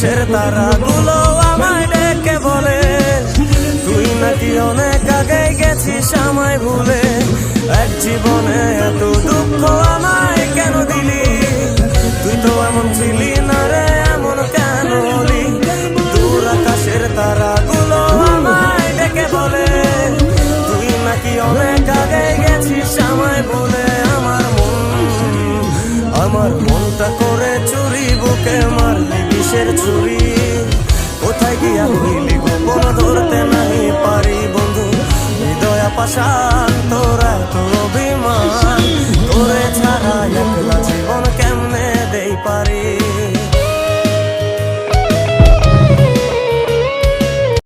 আকাশের তারাগুলো আমায় ডেকে বলে তুই নাকি অনেক আগে গেছিস আমায় ভুলে। এক জীবনে এত দুঃখ আমায় কেন দিলি, তুই তো এমন ছিলি না রে, এমন কেন হলি। দূর আকাশের তারাগুলো আমায় ডেকে বলে তুই নাকি অনেক আগে গেছিস আমায় ভুলে। আমার মনটা করে চুরি, বুকে মারলি বিষের ছুরি। কোথায় গিয়া হইলি গোপন ধরতে নাই পারি বন্ধু, হৃদয় পাশা